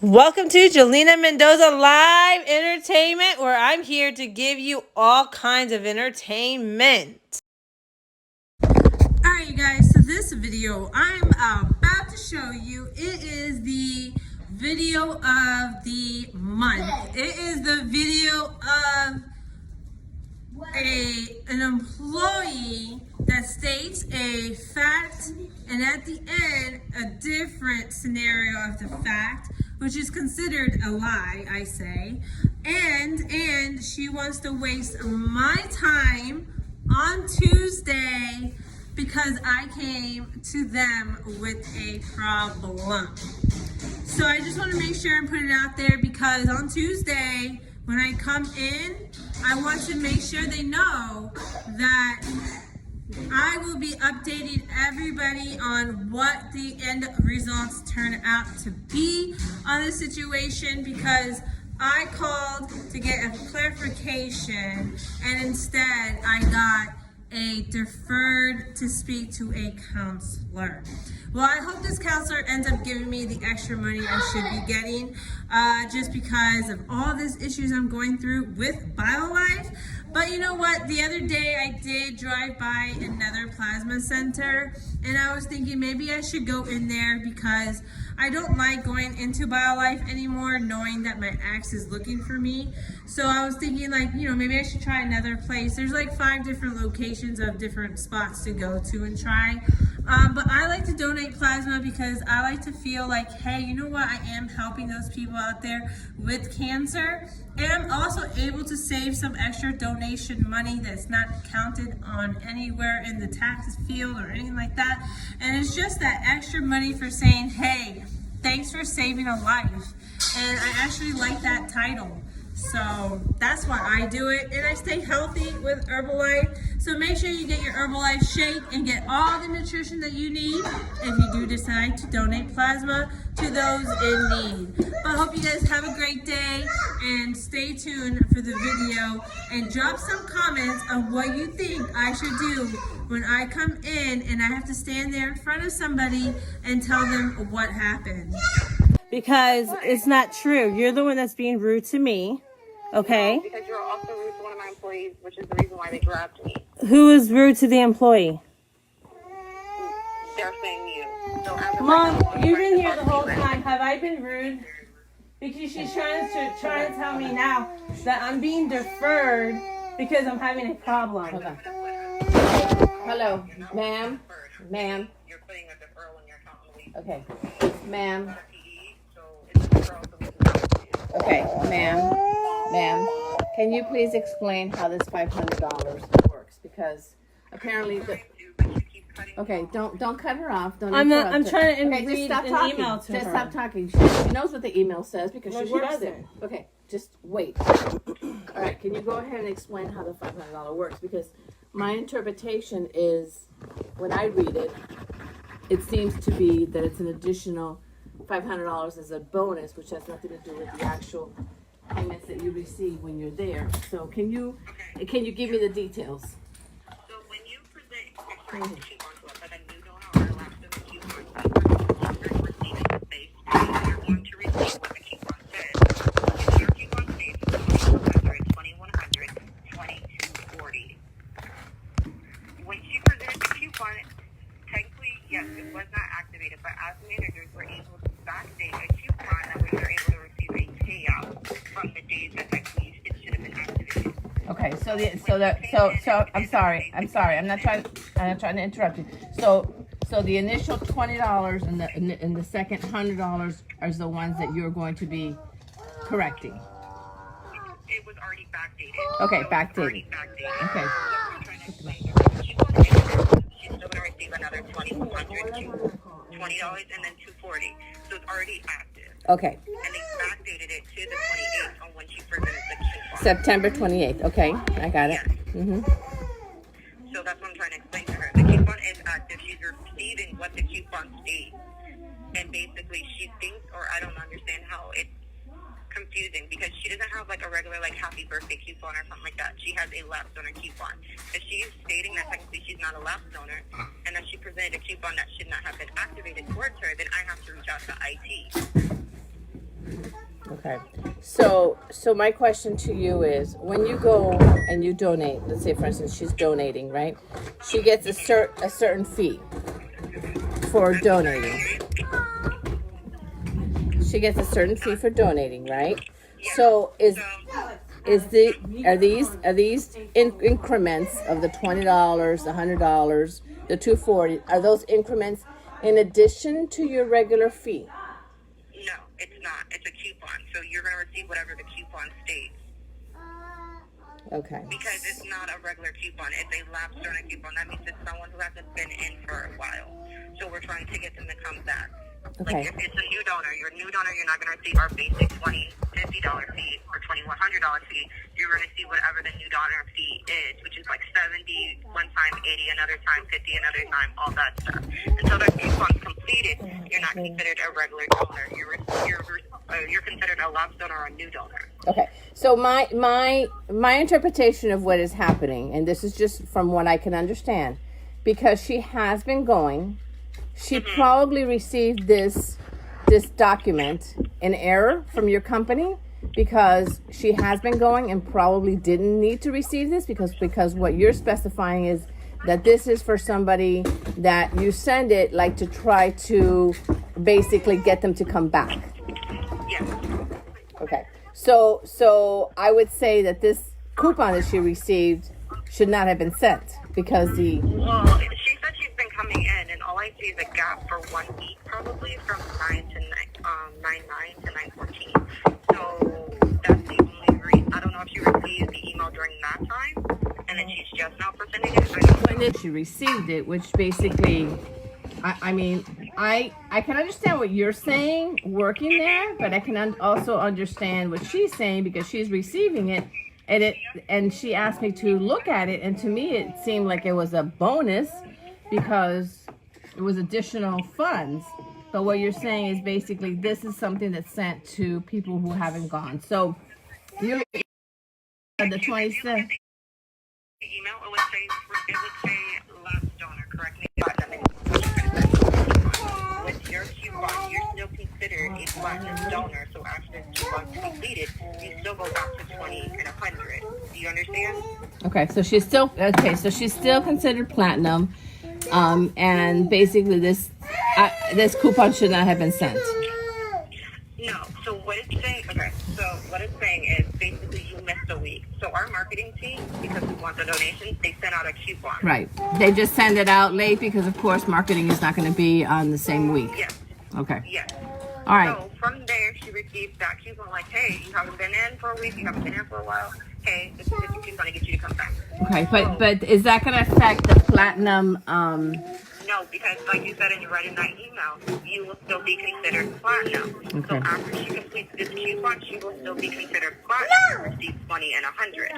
Welcome to Jelena Mendoza Live Entertainment, where I'm here to give you all kinds of entertainment. Alright, you guys, so this video I'm about to show you, it is the video of the month. It is the video of an employee that states a fact and at the end a different scenario of the fact, which is considered a lie, I say, and she wants to waste my time on Tuesday because I came to them with a problem. So I just want to make sure and put it out there because on Tuesday when I come in, I want to make sure they know that I will be updating everybody on what the end results turn out to be on the situation because I called to get a clarification and instead I got a deferred to speak to a counselor. Well, I hope this counselor ends up giving me the extra money I should be getting just because of all these issues I'm going through with Biolife. But you know what? The other day I did drive by another plasma center and I was thinking maybe I should go in there because I don't like going into Biolife anymore knowing that my ex is looking for me. So I was thinking like, you know, maybe I should try another place. There's like 5 different locations of different spots to go to and try. But I like to donate plasma because I like to feel like, hey, you know what? I am helping those people out there with cancer. And I'm also able to save some extra donation money that's not counted on anywhere in the tax field or anything like that. And it's just that extra money for saying, hey, thanks for saving a life. And I actually like that title. So that's why I do it, and I stay healthy with Herbalife. So make sure you get your Herbalife shake and get all the nutrition that you need if you do decide to donate plasma to those in need. But I hope you guys have a great day and stay tuned for the video and drop some comments on what you think I should do when I come in and I have to stand there in front of somebody and tell them what happened. Because it's not true. You're the one that's being rude to me. Okay? No, because you're also rude to one of my employees, which is the reason why they grabbed me. Who is rude to the employee? They're saying you. So as Mom, you've been here the whole time. Have I been rude? Because she's trying to tell me now that I'm being deferred because I'm having a problem. Hold on. Hello, ma'am. Ma'am. You're putting a deferral in your account on the week. Okay. Ma'am. So it's a deferral so we can talk to you. Okay, ma'am. Ma'am. Can you please explain how this $500 works? Because apparently the... Okay, don't cut her off. Don't I'm not. interrupt I'm her. trying to Okay, read an email to her. Just stop talking. She knows what the email says because No, she she works there. doesn't. Okay, just wait. All right, can you go ahead and explain how the $500 works? Because my interpretation is, when I read it, it seems to be that it's an additional $500 as a bonus, which has nothing to do with the actual payments that you receive when you're there. So can you give me the details? So when you present extra coupon to us, like a new donor or a lapsed donor coupon, you're receiving the base pay. You're going to receive what the coupon says. If your coupon states 2100, 2100, 2240. When she presented the coupon, technically, yes, it was not activated, but as managers, we're able to backdate a coupon that we were able to receive a payout from the days that technically it should have been activated. Okay, so I'm sorry. I'm not trying to interrupt you. So the initial $20 and the second $100 are the ones that you're going to be correcting. It was already backdated. Okay, So backdated. it's already backdated. Okay. So what I'm trying to explain is that she's still going to receive another $2,100, $20, and then $240. So it's already active. Okay. And they backdated it to the 28th on when she presented the coupon. September 28th. Okay, I got it. Yes. So that's what I'm trying to explain to her. The coupon is active. She's receiving what the coupon states. And basically she thinks, or I don't understand how it's confusing, because she doesn't have like a regular like happy birthday coupon or something like that. She has a lapsed donor coupon. If she's stating that technically she's not a lapsed donor and that she presented a coupon that should not have been activated towards her, then I have to reach out to IT. Okay. So my question to you is, when you go and you donate, let's say for instance she's donating, right? She gets a certain fee for donating. She gets a certain fee for donating, right? So are these increments of the $20, the $100, the $240? Are those increments in addition to your regular fee? No, it's not. It's a coupon. So you're going to receive whatever the coupon states. Okay. Because it's not a regular coupon. It's a lapsed donor coupon. That means it's someone who hasn't been in for a while. So we're trying to get them to come back. Okay. Like if it's a new donor, you're not going to receive our basic $50 fee or $1,100 fee. You're going to see whatever the new donor fee is, which is like $70 one time, $80 another time, $50 another time, all that stuff. Until that coupon's completed, you're not considered a regular donor. You're considered a lapsed donor or a new donor. Okay. So my interpretation of what is happening, and this is just from what I can understand, because she has been going, she probably received this document in error from your company, because she has been going and probably didn't need to receive this, because what you're specifying is that this is for somebody that you send it like to try to basically get them to come back. Yes. Okay. So I would say that this coupon that she received should not have been sent, because Well, she said she's been coming in, and all I see is a gap for 1 week, probably from 9 to 9:14. So that's the only reason. I don't know if she received the email during that time, and then she's just now presenting it. I don't know. when she received it, which basically, I mean, I can understand what you're saying working there, but I can also understand what she's saying, because she's receiving it, and she asked me to look at it, and to me it seemed like it was a bonus because it was additional funds. But what you're saying is basically this is something that's sent to people who haven't gone. So you're the 27th. Email, it would say last donor, correct me if I'm wrong. With your coupon, you're still considered a platinum donor, so after the coupon's completed, you still go back to 20 and 100. Do you understand? Okay, so she's still considered platinum, and basically this coupon should not have been sent. No. So what it's saying? Okay. So what it's saying is basically you missed a week. So our marketing team, because we want the donations, they sent out a coupon. Right. They just send it out late because, of course, marketing is not going to be on the same week. Yes. Okay. Yes. All right. So from there, she received that coupon like, hey, you haven't been in for a week, you haven't been here for a while. Hey, this is the coupon to get you to come back. Okay, but is that going to affect the platinum? No, because like you said in that email, you will still be considered platinum. Okay. So after she completes this coupon, she will still be considered platinum and receive 20 and 100.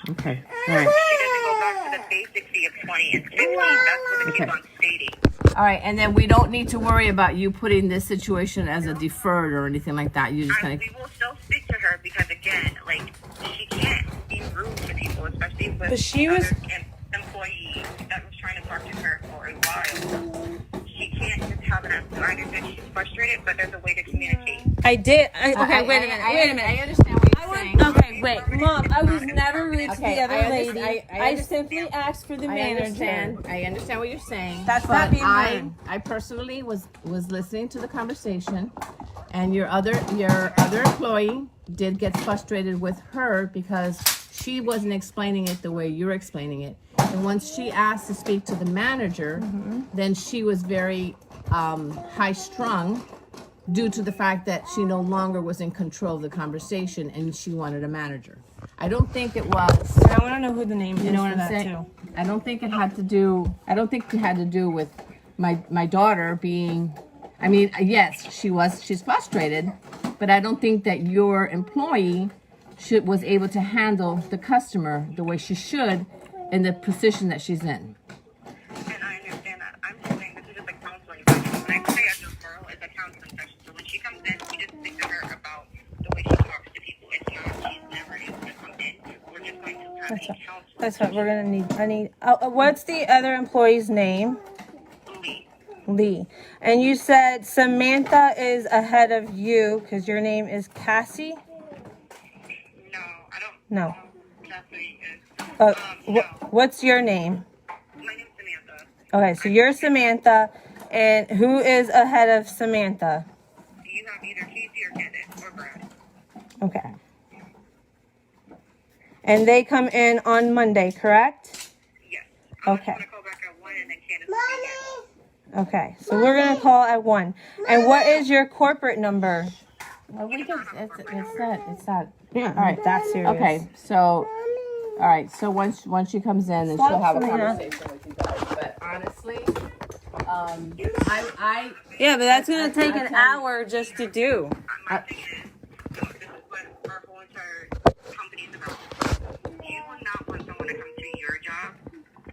Okay. All right. She doesn't go back to the basic fee of 20 and 50. That's what the coupon's stating. All right, and then we don't need to worry about you putting this situation as a deferred or anything like that. You just kind of. We will still speak to her because again, like she can't be rude to people, especially with But she was- other employee that was trying to talk to her for a while. She can't just have an attitude. I understand she's frustrated, but there's a way to communicate. I did. Wait a minute. I understand what you're saying. Okay, wait, Mom. I was never rude to Okay, the other I lady. understand- I simply asked for the manager. I understand what you're saying. That's but not being rude. I personally was listening to the conversation, and your other employee did get frustrated with her because she wasn't explaining it the way you're explaining it. And once she asked to speak to the manager, then she was very high strung due to the fact that she no longer was in control of the conversation and she wanted a manager. I don't think it was. I want to know who the name is. You know what for I'm that saying? too. I don't think it had to do. I don't think it had to do with my daughter being. I mean, yes, she's frustrated, but I don't think that your employee was able to handle the customer the way she should in the position that she's in. And I understand that. I'm just saying this is just a counseling session. When I say a referral, it's a counseling session. So when she comes in, we just speak to her about the way she talks to people. It's not she's never able to come in. We're just going to have a counseling. That's what we're gonna need. I need. What's the other employee's name? Lee. Lee. And you said Samantha is ahead of you because your name is Cassie? No, I don't. No. Cassie is. No. What's your name? My name's Samantha. Okay, so you're Samantha. And who is ahead of Samantha? You have either Casey or Candace or Brad. Okay. And they come in on Monday, correct? Yes. Okay. I'm going to call back at 1 and then Candace will be here. Okay, so we're going to call at 1. And what is your corporate number? Well, we can, it's not. Yeah, All right. that's serious. Okay, so, all right, so once she comes in, then she'll have a Selena. conversation with you guys. But honestly, I Yeah, but that's going to take an hour just to do. My thing is, this is what our whole entire company is about. You will not want someone to come to your job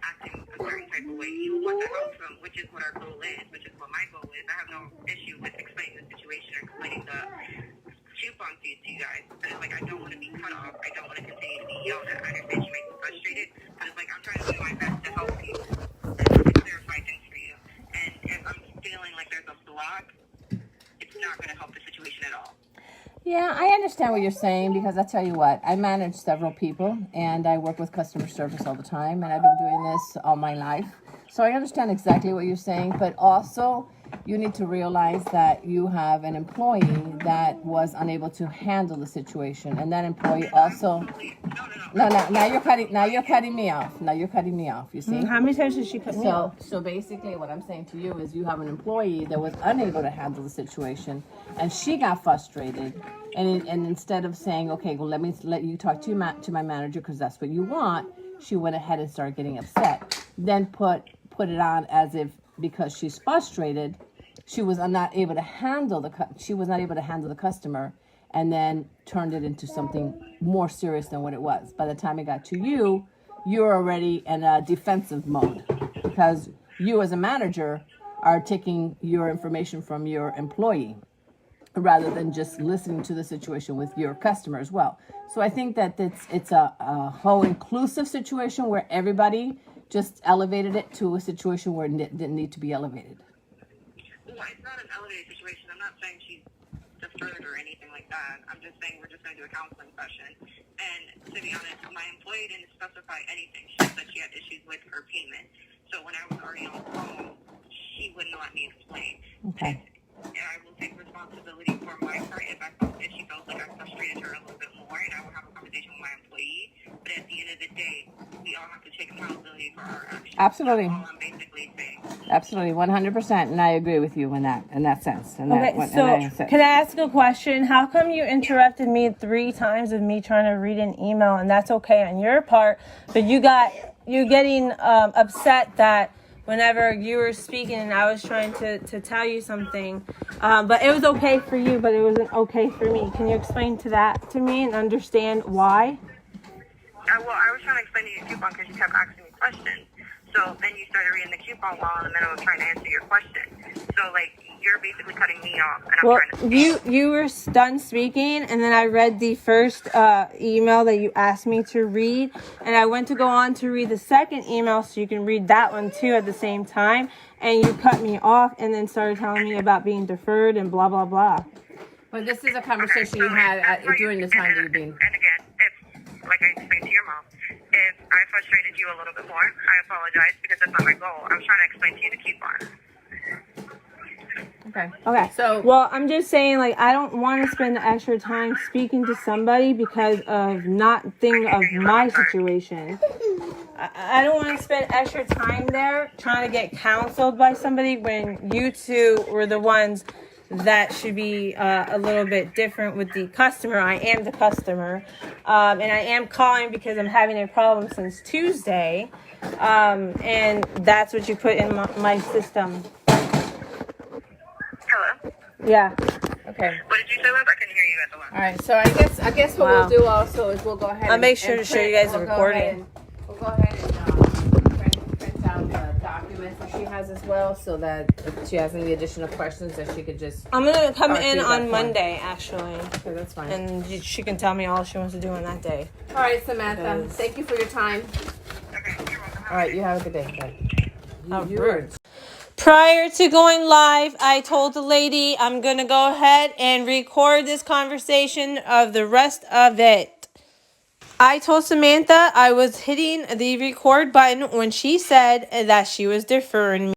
acting a certain type of way. You will want to help them, which is what our goal is, which is what my goal is. I have no issue with explaining the situation or explaining the coupon fees to you guys. But it's like, I don't want to be cut off. I don't want to continue to be yelled at. I understand you make me frustrated, but it's like, I'm trying to do my best to help you and to clarify things for you. And if I'm feeling like there's a block, it's not going to help the situation at all. Yeah, I understand what you're saying because I tell you what, I manage several people and I work with customer service all the time and I've been doing this all my life. So I understand exactly what you're saying, but also you need to realize that you have an employee that was unable to handle the situation and that employee also No, now you're cutting me off. Now you're cutting me off, you see? How many times did she cut me off? So basically what I'm saying to you is you have an employee that was unable to handle the situation and she got frustrated and instead of saying, okay, well, let you talk to my manager because that's what you want, she went ahead and started getting upset. Then put it on as if because she's frustrated, she was not able to handle the customer and then turned it into something more serious than what it was. By the time it got to you, you're already in a defensive mode because you as a manager are taking your information from your employee rather than just listening to the situation with your customer as well. So I think that it's a whole inclusive situation where everybody just elevated it to a situation where it didn't need to be elevated. Well, it's not an elevated situation. I'm not saying she's deferred or anything like that. I'm just saying we're just going to do a counseling session. And to be honest, my employee didn't specify anything. She said she had issues with her payment. So when I was already on the phone, she wouldn't let me explain. Okay. And I will take responsibility for my part if she felt like I frustrated her a little bit more, and I will have a conversation with my employee. But at the end of the day, we all have to take accountability for our actions. Absolutely. That's all I'm basically saying. Absolutely, 100%, and I agree with you in that sense. Okay, so can I ask a question? How come you interrupted me 3 times of me trying to read an email, and that's okay on your part, but you're getting upset that whenever you were speaking and I was trying to tell you something, but it was okay for you, but it wasn't okay for me. Can you explain that to me and understand why? Well, I was trying to explain to you the coupon because you kept asking me questions. So then you started reading the coupon while in the middle of trying to answer your question. So, like, you're basically cutting me off, and I'm trying to... You were done speaking, and then I read the first email that you asked me to read, and I went to go on to read the second email so you can read that one, too, at the same time, and you cut me off and then started telling me about being deferred and blah, blah, blah. But this is a conversation you had during the time that you've been... And again, if, like I explained to your mom, if I frustrated you a little bit more, I apologize because that's not my goal. I was trying to explain to you the coupon. Okay. So, well, I'm just saying, like, I don't want to spend the extra time speaking to somebody because of not thinking of my situation. I don't want to spend extra time there trying to get counseled by somebody when you two were the ones that should be a little bit different with the customer. I am the customer, and I am calling because I'm having a problem since Tuesday, and that's what you put in my system. Hello? Yeah. okay. What did you say, love? I couldn't hear you at the last. All right. So I guess what we'll do also is we'll go ahead. I'll make sure to show you guys the recording. We'll go ahead and print out the documents that she has as well, so that if she has any additional questions, that she could just. I'm gonna come in that's on fine. Monday, actually, Okay, that's fine. and she can tell me all she wants to do on that day. All right, Samantha. Thank you for your time. Okay, you're welcome. All right. You have a good day. Bye. How You rude. Prior to going live, I told the lady I'm going to go ahead and record this conversation of the rest of it. I told Samantha I was hitting the record button when she said that she was deferring me.